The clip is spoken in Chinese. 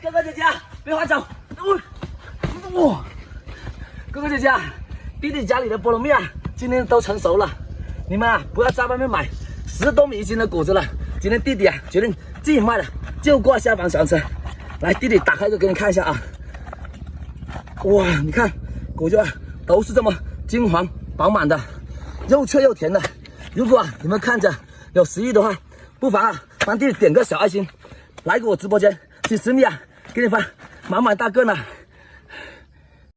哥哥姐姐，别划走。哇，哥哥姐姐，弟弟家里的菠萝蜜啊，今天都成熟了，你们啊不要在外面买10多米1斤的果子了。今天弟弟啊决定自己卖了，就挂下方小车。来，弟弟打开一个给你看一下啊。哇，你看果子啊都是这么金黄饱满的，又脆又甜的。如果啊你们看着有食欲的话，不妨啊帮弟弟点个小爱心，来给我直播间几10米啊，给你发满满大个呢。